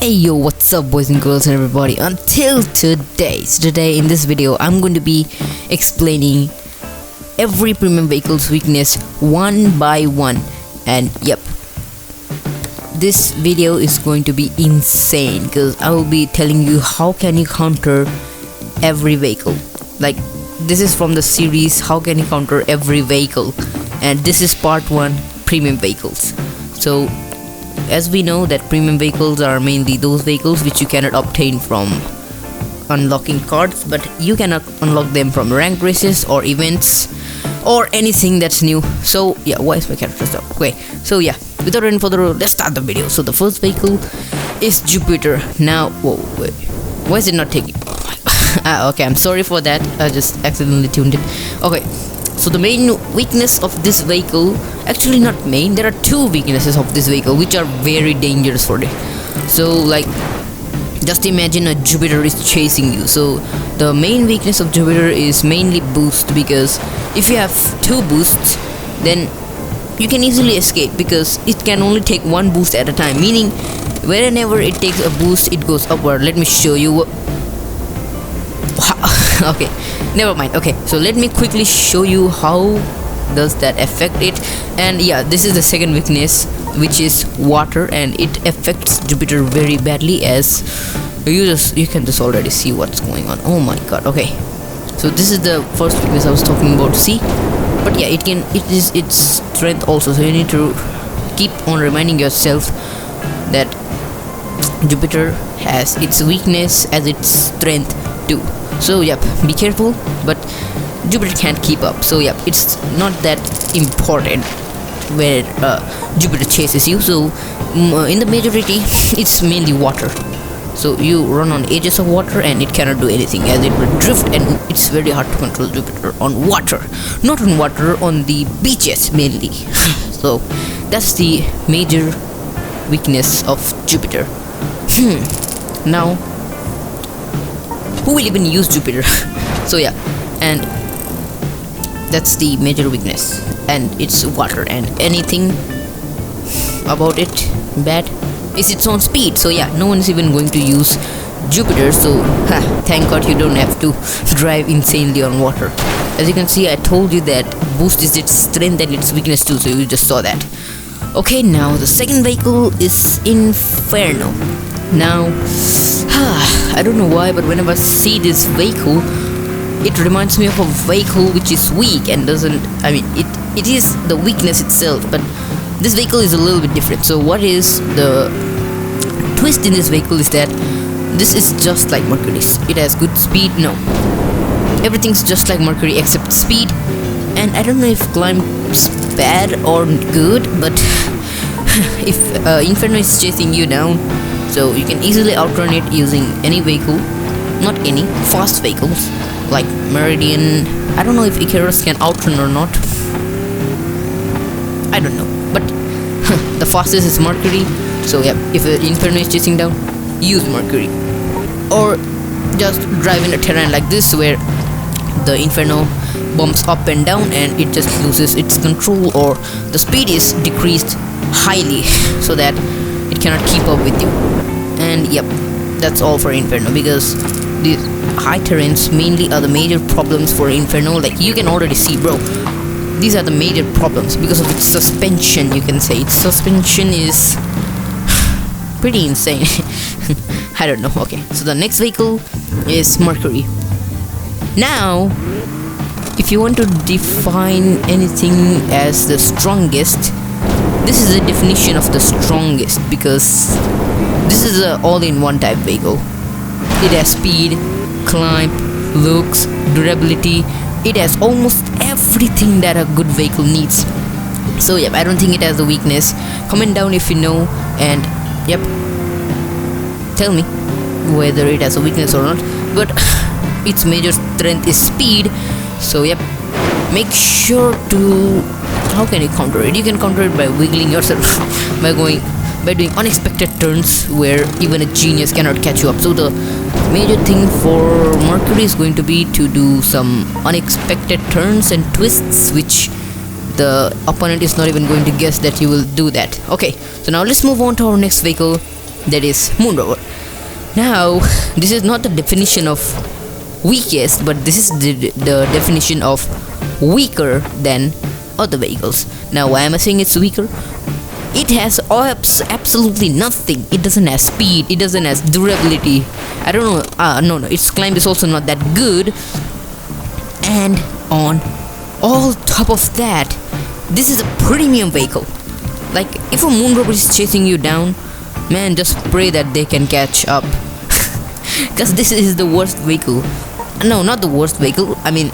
Hey yo, what's up boys and girls and everybody, until today. So today in this video I'm going to be explaining every premium vehicle's weakness one by one, and yep, this video is going to be insane because I will be telling you how can you counter every vehicle. Like, this is from the series how can you counter every vehicle, and this is part 1, premium vehicles. So as we know that premium vehicles are mainly those vehicles which you cannot obtain from unlocking cards, but you cannot unlock them from rank races or events or anything that's new. So yeah, why is my character stuck? Okay, so yeah, without any further ado, let's start the video. So the first vehicle is Jupiter. Now, whoa, wait, why is it not taking? Okay, I'm sorry for that, I just accidentally tuned it. Okay, so the main weakness of this vehicle, actually not main, there are two weaknesses of this vehicle which are very dangerous for it. So like, just imagine a Jupiter is chasing you. So the main weakness of Jupiter is mainly boost, because if you have 2 boosts then you can easily escape, because it can only take 1 boost at a time, meaning whenever it takes a boost it goes upward. Let me show you what. Okay, never mind. Okay, so let me quickly show you how does that affect it. And yeah, this is the second weakness, which is water, and it affects Jupiter very badly, as you can just already see what's going on. Oh my god. Okay, so this is the first weakness I was talking about, see. But yeah, it is its strength also, so you need to keep on reminding yourself that Jupiter has its weakness as its strength too. So yep, be careful, but Jupiter can't keep up. So yep, it's not that important where Jupiter chases you. So in the majority it's mainly water. So you run on edges of water and it cannot do anything, as it will drift, and it's very hard to control Jupiter on water. Not on water, on the beaches mainly. So that's the major weakness of Jupiter. Now, who will even use Jupiter? So yeah, and that's the major weakness, and it's water, and anything about it bad is its own speed. So yeah, no one's even going to use Jupiter. So thank god you don't have to drive insanely on water. As you can see, I told you that boost is its strength and its weakness too, so you just saw that. Okay, now the second vehicle is Inferno. Now I don't know why, but whenever I see this vehicle, it reminds me of a vehicle which is weak and doesn't, I mean, it is the weakness itself, but this vehicle is a little bit different. So what is the twist in this vehicle is that this is just like Mercury. It has good speed. No, everything's just like Mercury except speed. And I don't know if climb's bad or good, but if Inferno is chasing you down, so you can easily outrun it using any vehicle, not any, fast vehicles like Meridian. I don't know if ICARUS can outrun or not, I don't know, but the fastest is Mercury. So yeah, if Inferno is chasing down, use Mercury, or just drive in a terrain like this where the Inferno bumps up and down and it just loses its control, or the speed is decreased highly so that it cannot keep up with you. And yep, that's all for Inferno, because these high terrains mainly are the major problems for Inferno. Like, you can already see, bro, these are the major problems because of its suspension. You can say its suspension is pretty insane. I don't know. Okay, so the next vehicle is Mercury. Now, if you want to define anything as the strongest, this is the definition of the strongest, because this is a all-in-one type vehicle. It has speed, climb, looks, durability. It has almost everything that a good vehicle needs. So yep, I don't think it has a weakness. Comment down if you know, and yep, tell me whether it has a weakness or not. But its major strength is speed. So yep, make sure to, how can you counter it? You can counter it by wiggling yourself, by doing unexpected turns where even a genius cannot catch you up. So the major thing for Mercury is going to be to do some unexpected turns and twists, which the opponent is not even going to guess that you will do that. Okay, so now let's move on to our next vehicle, that is Moon Rover. Now, this is not the definition of weakest, but this is the definition of weaker than other vehicles. Now, why am I saying it's weaker? It has absolutely nothing. It doesn't have speed, it doesn't have durability. I don't know. No, its climb is also not that good. And on all top of that, this is a premium vehicle. Like, if a Moon Rover is chasing you down, man, just pray that they can catch up. Because this is the worst vehicle. No, not the worst vehicle. I mean,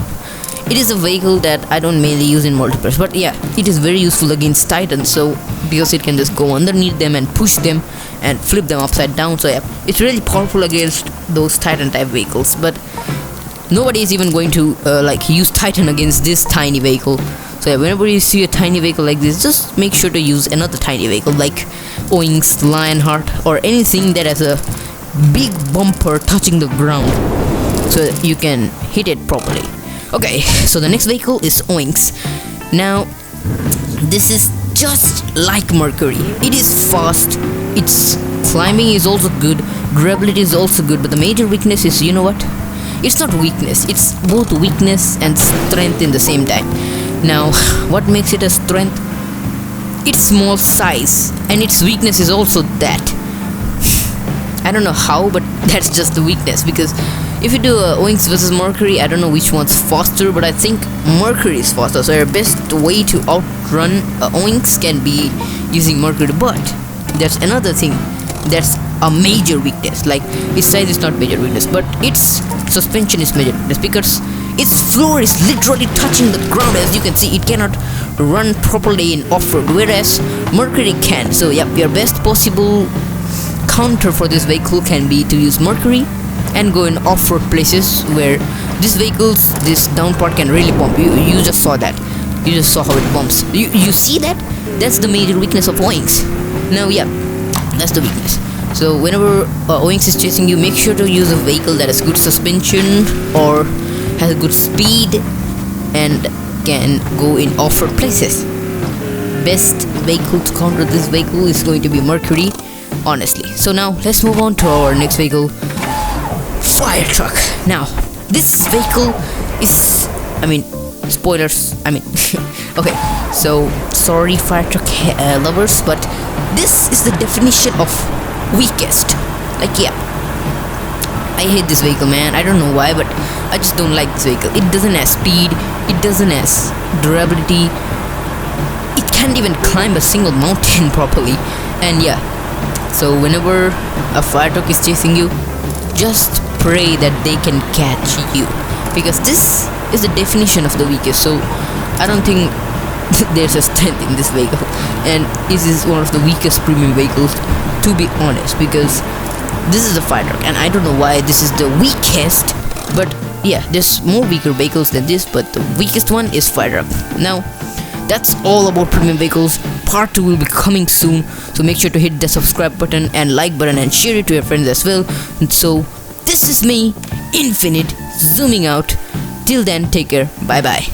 it is a vehicle that I don't mainly use in multiplayers, but yeah, it is very useful against Titans. So because it can just go underneath them and push them and flip them upside down. So yeah, it's really powerful against those Titan type vehicles. But nobody is even going to like use Titan against this tiny vehicle. So yeah, whenever you see a tiny vehicle like this, just make sure to use another tiny vehicle like Oinks, Lionheart, or anything that has a big bumper touching the ground, so you can hit it properly. Okay, so the next vehicle is Oinks. Now, this is just like Mercury. It is fast, its climbing is also good, durability is also good, but the major weakness is, you know what? It's not weakness, it's both weakness and strength in the same time. Now, what makes it a strength? Its small size, and its weakness is also that. I don't know how, but that's just the weakness, because if you do Oinks versus Mercury, I don't know which one's faster, but I think Mercury is faster. So your best way to outrun Oinks can be using Mercury. But there's another thing that's a major weakness. Like, its size is not major weakness, but its suspension is major weakness, because its floor is literally touching the ground. As you can see, it cannot run properly in off-road, whereas Mercury can. So yep, your best possible counter for this vehicle can be to use Mercury and go in off-road places where this down part can really bump. You just saw that. You just saw how it bumps. You see that? That's the major weakness of Oinks. Now yeah, that's the weakness. So whenever Oinks is chasing you, make sure to use a vehicle that has good suspension or has a good speed and can go in off-road places. Best vehicle to counter this vehicle is going to be Mercury, honestly. So now let's move on to our next vehicle, fire truck. Now this vehicle is, I mean, spoilers, I mean okay, so sorry fire truck lovers, but this is the definition of weakest. Like, yeah, I hate this vehicle, man. I don't know why, but I just don't like this vehicle. It doesn't have speed, it doesn't have durability, it can't even climb a single mountain properly. And yeah, so whenever a fire truck is chasing you, just pray that they can catch you, because this is the definition of the weakest. So I don't think there's a strength in this vehicle, and this is one of the weakest premium vehicles, to be honest, because this is a fire truck, and I don't know why this is the weakest, but yeah, there's more weaker vehicles than this, but the weakest one is fire truck. Now that's all about premium vehicles. Part 2 will be coming soon, so make sure to hit the subscribe button and like button and share it to your friends as well. And so this is me, Infinite, zooming out. Till then, take care, bye bye.